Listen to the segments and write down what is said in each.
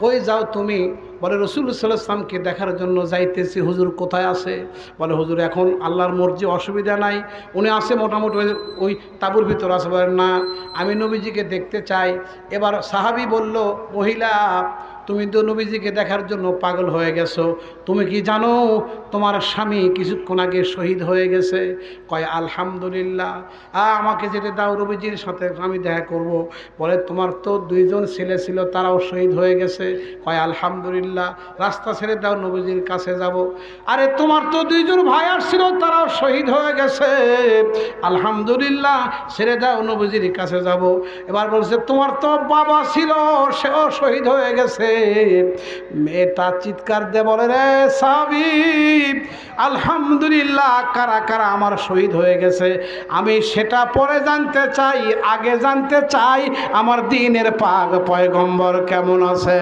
কই যাও তুমি? বলে রাসূলুল্লাহ সাল্লাল্লাহু আলাইহি ওয়াসাল্লামকে দেখার জন্য যাইতেছি। হুজুর কোথায় আছে? বলে হুজুর এখন আল্লাহর মর্জি, অসুবিধা নাই, উনি আছে মোটামুটি ওই তাঁবুর ভিতর আছে। বলেন না, আমি নবীজিকে দেখতে চাই। এবার সাহাবী বলল, মহিলা তুমি তো নবীজিকে দেখার জন্য পাগল হয়ে গেছো, তুমি কি জানো তোমার স্বামী কিছুক্ষণ আগে শহীদ হয়ে গেছে? কয় আলহামদুলিল্লাহ, আমাকে যেতে দাও, নবীজির সাথে আমি দেখা করব। বলে তোমার তো 2জন ছেলে ছিল, তারাও শহীদ হয়ে গেছে। কয় আলহামদুলিল্লাহ, রাস্তা ছেড়ে দাও, নবীজির কাছে যাব। আরে তোমার তো 2জন ভাই আসছিল, তারাও শহীদ হয়ে গেছে। আলহামদুলিল্লাহ, ছেড়ে দাও, নবীজির কাছে যাব। এবার বলছে তোমার তো বাবা ছিল, সেও শহীদ হয়ে গেছে। মেয়েটা চিৎকার দিয়ে বলে, রে সাহাবী, আলহামদুলিল্লাহ, কারা কারা আমার শহীদ হয়ে গেছে আমি সেটা পরে জানতে চাই, আগে জানতে চাই আমার দ্বীনের পাক পয়গম্বর কেমন আছে।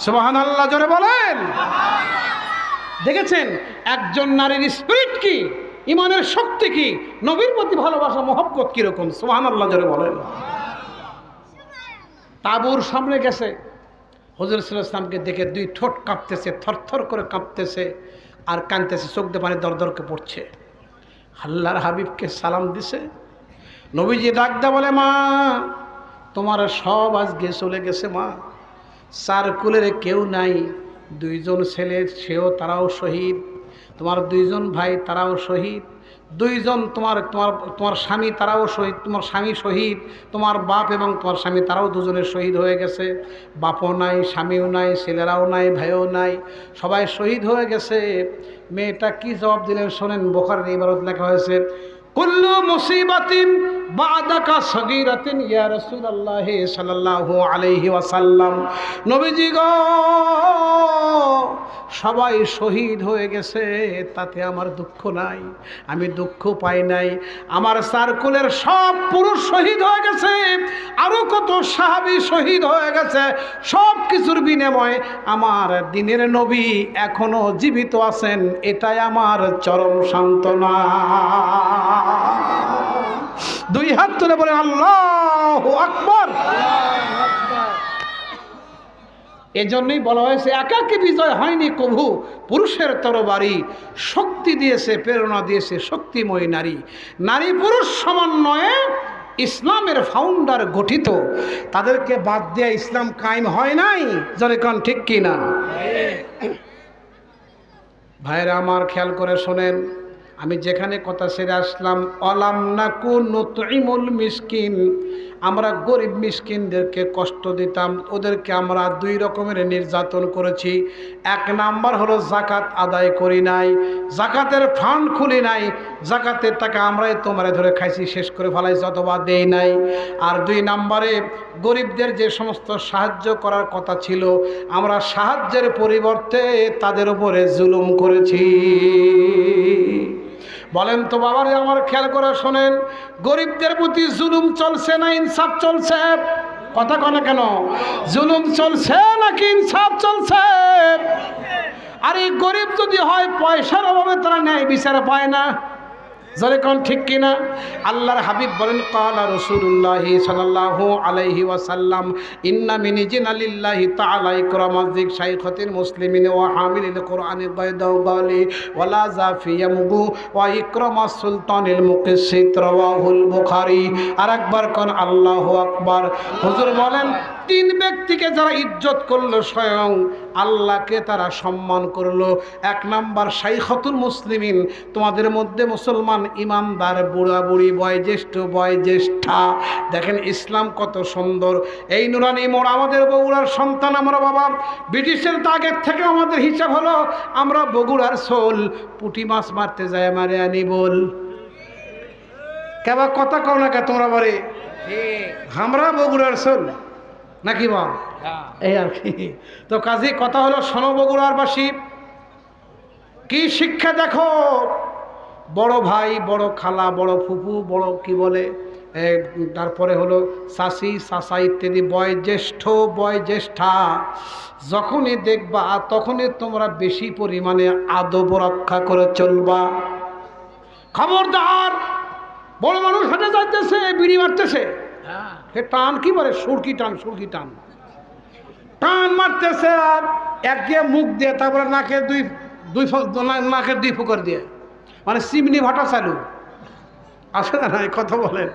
সুবহানাল্লাহ, জোরে বলেন। দেখেছেন একজন নারীর স্পিরিট কি, ইমানের শক্তি কি, নবীর প্রতি ভালোবাসা মহব্বত কিরকম। সুবহানাল্লাহ, জোরে বলেন। তাঁবুর সামনে গেছে, হুজুর সাল্লাল্লাহু আলাইহি ওয়াসাল্লামকে দেখে 2 ঠোঁট কাঁপতেছে, থরথর করে কাঁপতেছে আর কাঁদতেছে, চোখ দিয়ে পানি দরদরকে পড়ছে। আল্লাহর হাবিবকে সালাম দিছে। নবীজি ডাক দেয়া বলে, মা তোমার সব আজকে চলে গেছে মা, 4 কুলের কেউ নাই, 2জন ছেলে সেও তারাও শহীদ, তোমার 2জন ভাই তারাও শহীদ, 2জন তোমার স্বামী তারাও শহীদ, তোমার স্বামী শহীদ, তোমার বাপ এবং তোমার স্বামী তারাও 2জনের শহীদ হয়ে গেছে। বাপও নাই, স্বামীও নাই, ছেলেরাও নাই, ভাইও নাই, সবাই শহীদ হয়ে গেছে। মেয়েটা কি জবাব দিলেন শোনেন। বুখারীর ইবারত লেখা হয়েছে, কুল্লু মুসিবাতিন বাদাকা সগীরাতিন ইয়া রাসূলুল্লাহ সাল্লাল্লাহু আলাইহি ওয়াসাল্লাম। নবীজি গো, সবাই শহীদ হয়ে গেছে, তাতে আমার দুঃখ নাই, আমি দুঃখ পাই নাই। আমার 4 কুলের সব পুরুষ শহীদ হয়ে গেছে, আরো কত সাহাবী শহীদ হয়ে গেছে, সব কিছুর বিনিময়ে আমার দ্বীনের নবী এখনো জীবিত আছেন, এটাই আমার চরম সান্ত্বনা। 2 হাত তুলে বলেন আল্লাহু আকবার। এজন্যই বলা হয়েছে একাকী বিজয় হয়নি কভু, পুরুষের তরবারি শক্তি দিয়েছে, প্রেরণা দিয়েছে শক্তিময়ী নারী। নারী পুরুষ সমন্বয়ে ইসলামের ফাউন্ডার গঠিত, তাদেরকে বাদ দিয়ে ইসলাম কায়েম হয় নাই। জোরে কোন ঠিক কি না? ভাইরা আমার খেয়াল করে শোনেন, আমি যেখানে কথা ছেড়ে আসলাম, অলাম নাকু নুতইমুল মিসকিন, আমরা গরিব মিসকিনদেরকে কষ্ট দিতাম, ওদেরকে আমরা 2 রকমের নির্যাতন করেছি। 1 নাম্বার হলো জাকাত আদায় করি নাই, জাকাতের ফান্ড খুলি নাই, জাকাতের টাকা আমরাই তোমরা ধরে খাইছি, শেষ করে ফেলাইছি অথবা দেই নাই। আর 2 নাম্বারে গরিবদের যে সমস্ত সাহায্য করার কথা ছিল, আমরা সাহায্যের পরিবর্তে তাদের উপরে জুলুম করেছি। বলেন তো বাবারে আমার খেয়াল করে শোনেন, গরিবদের প্রতি জুলুম চলছে না ইনসাফ চলছে? কথা কয় না কেন? জুলুম চলছে নাকি ইনসাফ চলছে? আর এই গরিব যদি হয় পয়সার অভাবে তারা ন্যায় বিচার পায় না। জোরে কোন ঠিক কিনা? আল্লাহর হাবিব বলেন, ক্বালা রাসূলুল্লাহ সাল্লাল্লাহু আলাইহি ওয়াসাল্লাম, ইন্না মিন জিনালিল্লাহি তাআলা ইকরামাযিক শাইখাতিল মুসলিমিন ওয়া হামিলিল কুরআনি বাইদাও গালি ওয়ালা জাফিয়ামগু ওয়া ইকরামাস সুলতানিল মুকিসসিত রাওয়াহুল বুখারী। আরেকবার কোন আল্লাহু আকবার। হুজুর বলেন, 3 ব্যক্তিকে যারা ইজ্জত করলো, স্বয়ং আল্লাহকে তারা সম্মান করলো। 1 নাম্বার শাইখাতুল মুসলিমিন, তোমাদের মধ্যে মুসলমান ইমানদার বুড়া বুড়ি, বয়োজ্যেষ্ঠ বয়োজ্যেষ্ঠা। দেখেন ইসলাম কত সুন্দর। এই নুরানি মোড় আমাদের বগুড়ার সন্তান, আমরা বাবা ব্রিটিশের দাগের থেকে আমাদের হিসাব হলো আমরা বগুড়ার সোল, পুঁটি মাছ মারতে যায় মারে আনি বল। কেবা কথা কও না কে তোমরা বারে, আমরা বগুড়ার সোল নাকি বল? এই আর কি। তো কাজে কথা হলো, শোনো বগুড়ার বাসী, কি শিক্ষা দেখো। বড় ভাই, বড় খালা, বড় ফুফু, বড় কি বলে, তারপরে হলো চাচি, চাচা ইত্যাদি, বয়োজ্যেষ্ঠ বয়োজ্যেষ্ঠা, যখনই দেখবা তখনই তোমরা বেশি পরিমাণে আদব রক্ষা করে চলবা। খবরদার, বড় মানুষ হেঁটে যাইতেছে, বিড়ি মারতেছে, হে টান কি বলে, সুরকি টান, সুরকি টান, টান মারতেছে। আর একদিকে মুখ দিয়ে, তারপরে নাকের নাকের দুই ফুকর দিয়ে, মানে চিমনি ভাটা চালু আছে না, কথা বলেন।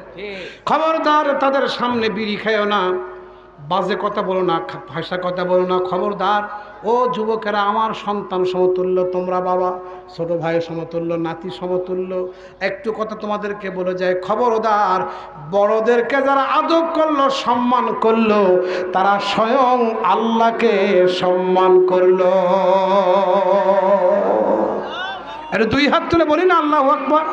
খবরদার তাদের সামনে বিড়ি খাইও না, বাজে কথা বলো না, ভাষা কথা বলো না। খবরদার ও যুবকেরা, আমার সন্তান সমতুল্য তোমরা, বাবা ছোট ভাই সমতুল্য, নাতি সমতুল্য। একটু কথা তোমাদেরকে বলে যায়, খবরদার বড়দেরকে যারা আদব করলো, সম্মান করলো, তারা স্বয়ং আল্লাহকে সম্মান করলো। এটা দুই হাত তুলে বলি না আল্লাহু আকবার।